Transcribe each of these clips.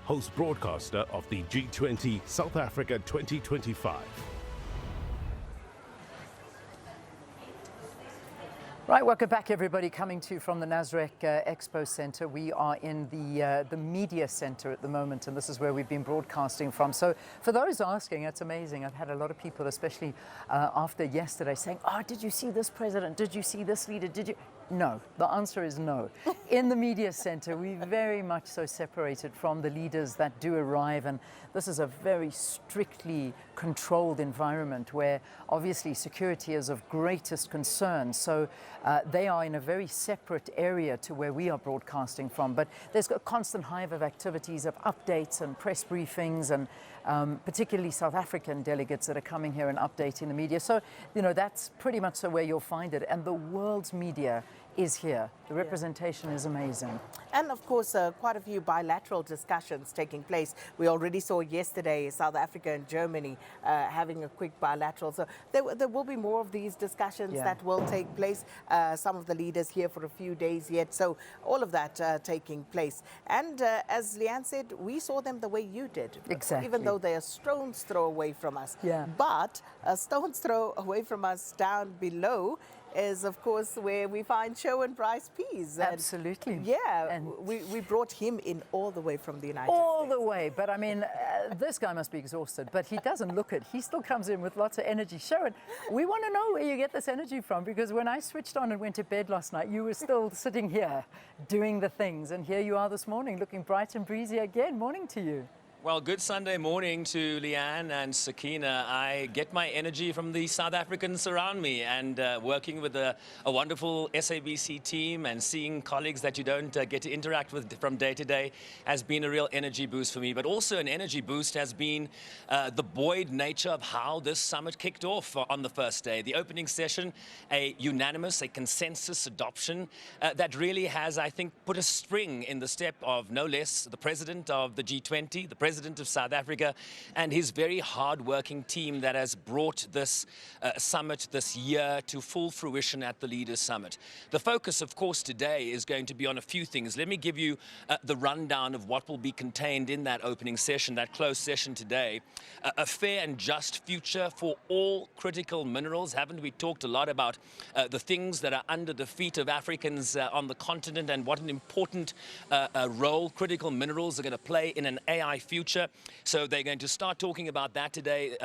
host broadcaster of the G20 South Africa 2025. Right, welcome back everybody, coming to you from the Nasrec Expo Center. We are in the media center at the moment, and this is where we've been broadcasting from. So for those asking, it's amazing. I've had a lot of people, especially after yesterday, saying, oh, did you see this president? Did you see this leader? Did you? No, the answer is no. In the media center, we very much so separated from the leaders that do arrive, and this is a very strictly controlled environment where obviously security is of greatest concern. So they are in a very separate area to where we are broadcasting from, but there's a constant hive of activities, of updates and press briefings, and particularly South African delegates that are coming here and updating the media. So, you know, that's pretty much so where you'll find it. And the world's media is here. The representation is amazing. And of course, quite a few bilateral discussions taking place. We already saw yesterday South Africa and Germany having a quick bilateral. So there will be more of these discussions that will take place. Some of the leaders here for a few days yet. So all of that taking place. And as Leanne said, we saw them the way you did. Exactly. Even though they are stone's throw away from us. Yeah. But a stone's throw away from us down below is, of course, where we find Sherwin Bryce-Pease. Absolutely. Yeah, and we brought him in all the way from the United States. all the way. But I mean, this guy must be exhausted, but he doesn't look it. He still comes in with lots of energy. Sherwin, we want to know where you get this energy from, because when I switched on and went to bed last night, you were still sitting here doing the things. And here you are this morning, looking bright and breezy again. Morning to you. Well, good Sunday morning to Leanne and Sakina. I get my energy from the South Africans around me, and working with a wonderful SABC team and seeing colleagues that you don't get to interact with from day to day has been a real energy boost for me. But also an energy boost has been the buoyed nature of how this summit kicked off on the first day. The opening session, a unanimous, a consensus adoption that really has, I think, put a spring in the step of no less the president of the G20, the president of South Africa, and his very hard-working team that has brought this summit this year to full fruition at the Leaders Summit. The focus, of course, today is going to be on a few things. Let me give you the rundown of what will be contained in that opening session, that closed session today. A fair and just future for all critical minerals. Haven't we talked a lot about the things that are under the feet of Africans on the continent, and what an important role critical minerals are going to play in an AI future? So they're going to start talking about that today.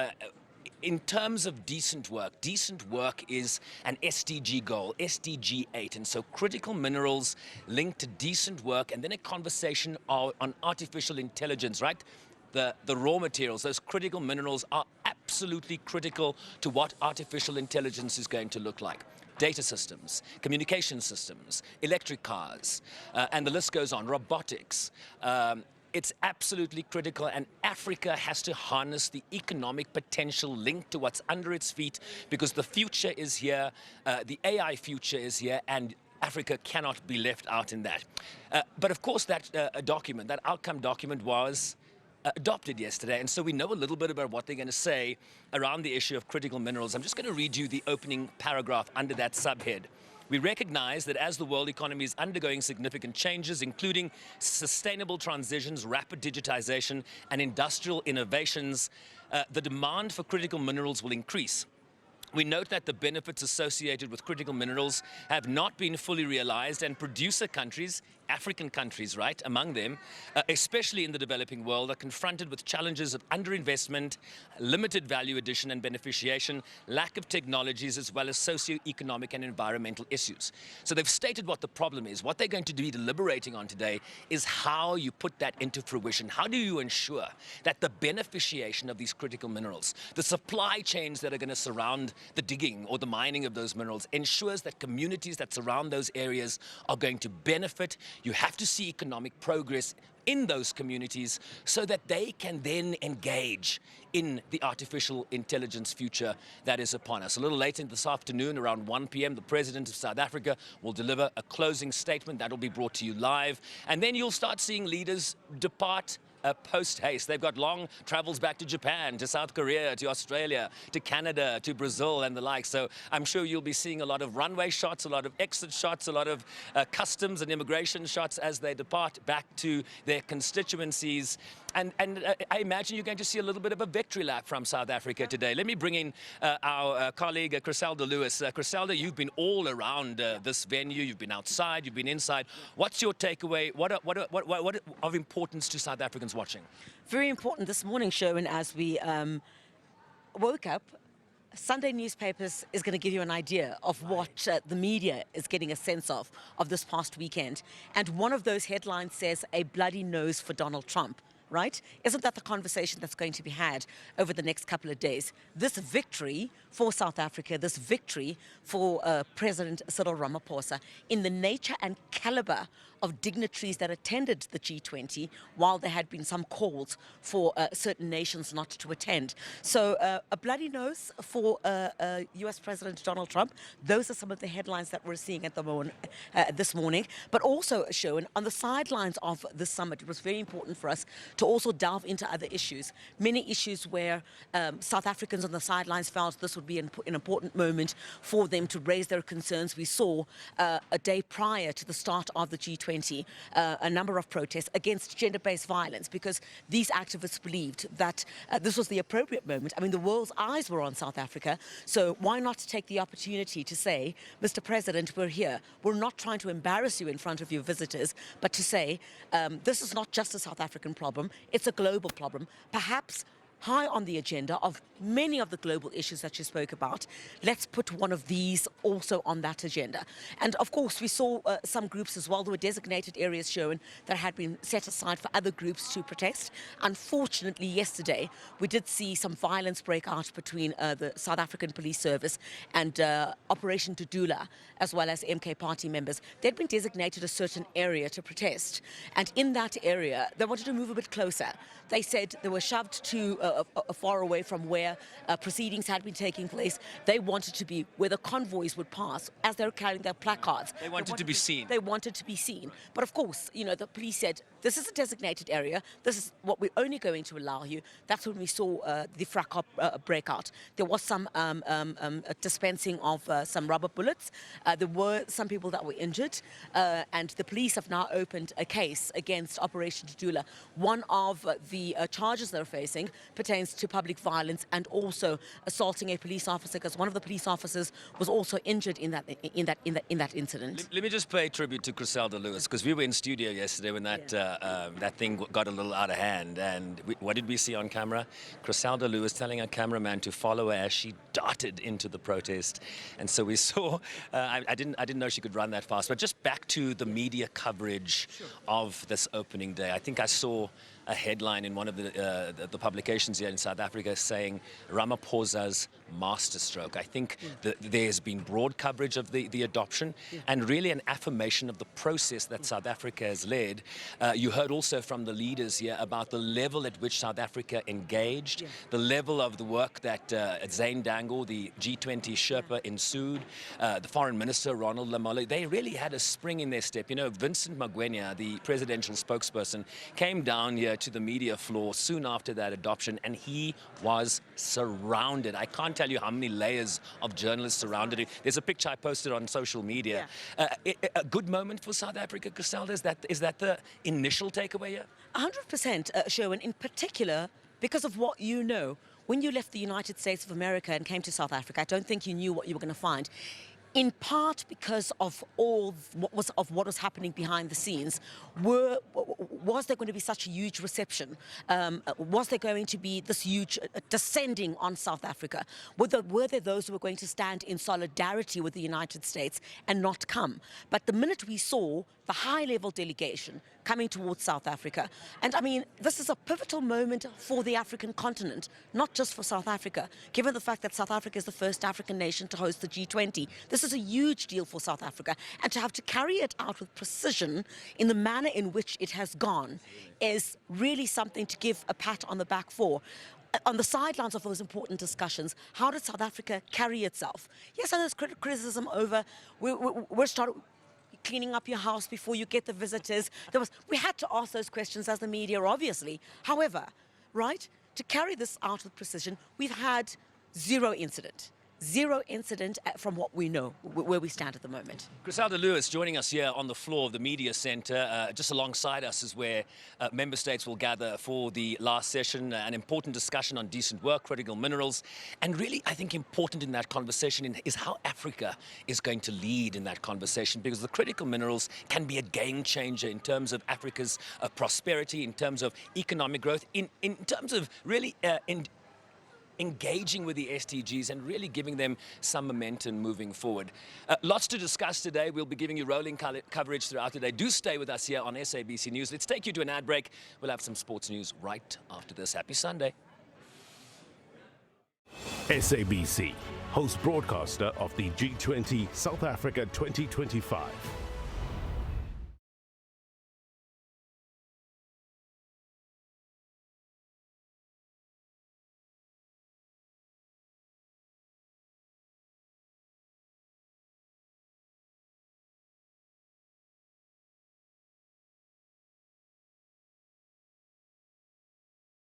In terms of decent work is an SDG goal, SDG 8, and so critical minerals linked to decent work, and then a conversation on artificial intelligence, right? The raw materials, those critical minerals are absolutely critical to what artificial intelligence is going to look like. Data systems, communication systems, electric cars, and the list goes on, robotics. It's absolutely critical, and Africa has to harness the economic potential linked to what's under its feet, because the future is here, the AI future is here, and Africa cannot be left out in that. But of course that document, that outcome document was adopted yesterday, and so we know a little bit about what they're going to say around the issue of critical minerals. I'm just going to read you the opening paragraph under that subhead. We recognize that as the world economy is undergoing significant changes, including sustainable transitions, rapid digitization, and industrial innovations, the demand for critical minerals will increase. We note that the benefits associated with critical minerals have not been fully realized, and producer countries, African countries, right, among them, especially in the developing world, are confronted with challenges of underinvestment, limited value addition and beneficiation, lack of technologies, as well as socio-economic and environmental issues. So they've stated what the problem is. What they're going to be deliberating on today is how you put that into fruition. How do you ensure that the beneficiation of these critical minerals, the supply chains that are going to surround the digging or the mining of those minerals, ensures that communities that surround those areas are going to benefit. You have to see economic progress in those communities so that they can then engage in the artificial intelligence future that is upon us. A little later this afternoon, around 1 p.m., the President of South Africa will deliver a closing statement that will be brought to you live. And then you'll start seeing leaders depart post haste. They've got long travels back to Japan, to South Korea, to Australia, to Canada, to Brazil and the like. So I'm sure you'll be seeing a lot of runway shots, a lot of exit shots, a lot of customs and immigration shots as they depart back to their constituencies. And I imagine you're going to see a little bit of a victory lap from South Africa today. Let me bring in our colleague, Griselda Lewis. Griselda, you've been all around this venue. You've been outside, you've been inside. What's your takeaway? What of importance to South Africans watching? Very important this morning, Sherwin, as we woke up. Sunday newspapers is going to give you an idea of what the media is getting a sense of this past weekend. And one of those headlines says, "A bloody nose for Donald Trump." Right? Isn't that the conversation that's going to be had over the next couple of days? This victory for South Africa, this victory for President Cyril Ramaphosa, in the nature and caliber of dignitaries that attended the G20, while there had been some calls for certain nations not to attend. So a bloody nose for US President Donald Trump. Those are some of the headlines that we're seeing at the this morning. But also, Sherwin, on the sidelines of the summit, it was very important for us to also delve into other issues. Many issues where South Africans on the sidelines felt this would be an important moment for them to raise their concerns. We saw a day prior to the start of the G20 a number of protests against gender-based violence, because these activists believed that this was the appropriate moment. I mean, the world's eyes were on South Africa, so why not take the opportunity to say, Mr. President, we're here. We're not trying to embarrass you in front of your visitors, but to say, this is not just a South African problem, it's a global problem. Perhaps high on the agenda of many of the global issues that you spoke about, let's put one of these also on that agenda. And of course, we saw some groups as well. There were designated areas shown that had been set aside for other groups to protest. Unfortunately, yesterday, we did see some violence break out between the South African Police Service and Operation Tudula, as well as MK Party members. They'd been designated a certain area to protest. And in that area, they wanted to move a bit closer. They said they were shoved to far away from where proceedings had been taking place. They wanted to be where the convoys would pass as they were carrying their placards. They wanted to be seen. They wanted to be seen. But of course, you know, the police said, this is a designated area. This is what we're only going to allow you. That's when we saw the fracas breakout. There was some dispensing of some rubber bullets. There were some people that were injured. And the police have now opened a case against Operation Tudula. One of the charges they're facing pertains to public violence and also assaulting a police officer, because one of the police officers was also injured in that incident. Let me just pay tribute to Griselda Lewis, because we were in studio yesterday when that thing got a little out of hand. And what did we see on camera? Griselda Lewis telling a cameraman to follow her as she darted into the protest. And so we saw. I didn't know she could run that fast. But just back to the media coverage of this opening day. I think I saw a headline in one of the publications here in South Africa saying Ramaphosa's masterstroke. I think there's been broad coverage of the adoption and really an affirmation of the process that South Africa has led. You heard also from the leaders here about the level at which South Africa engaged, the level of the work that Zane Dangle, the G20 Sherpa, ensued, the Foreign Minister, Ronald Lamola. They really had a spring in their step. You know, Vincent Magwenya, the presidential spokesperson, came down here to the media floor soon after that adoption, and he was surrounded. I can't tell you how many layers of journalists surrounded him. There's a picture I posted on social media. A good moment for South Africa, Griselda? Is that the initial takeaway here? 100%, Sherwin, in particular, because of what you know. When you left the United States of America and came to South Africa, I don't think you knew what you were going to find. In part because of what was happening behind the scenes, was there going to be such a huge reception? Was there going to be this huge descending on South Africa? Were there those who were going to stand in solidarity with the United States and not come? But the minute we saw the high-level delegation coming towards South Africa, and I mean, this is a pivotal moment for the African continent, not just for South Africa, given the fact that South Africa is the first African nation to host the G20. This is a huge deal for South Africa, and to have to carry it out with precision in the manner in which it has gone is really something to give a pat on the back for. On the sidelines of those important discussions, how did South Africa carry itself? Yes, and there's criticism over, we're starting. cleaning up your house before you get the visitors? We had to ask those questions as the media, obviously. However, right, to carry this out with precision, we've had zero incident. Zero incident from what we know, where we stand at the moment. Griselda Lewis joining us here on the floor of the media centre. Just alongside us is where member states will gather for the last session, an important discussion on decent work, critical minerals. And really, I think important in that conversation is how Africa is going to lead in that conversation, because the critical minerals can be a game changer in terms of Africa's prosperity, in terms of economic growth, in terms of really engaging with the SDGs and really giving them some momentum moving forward. Lots to discuss today. We'll be giving you rolling coverage throughout the day. Do stay with us here on SABC News. Let's take you to an ad break. We'll have some sports news right after this. Happy Sunday. SABC, host broadcaster of the G20 South Africa 2025.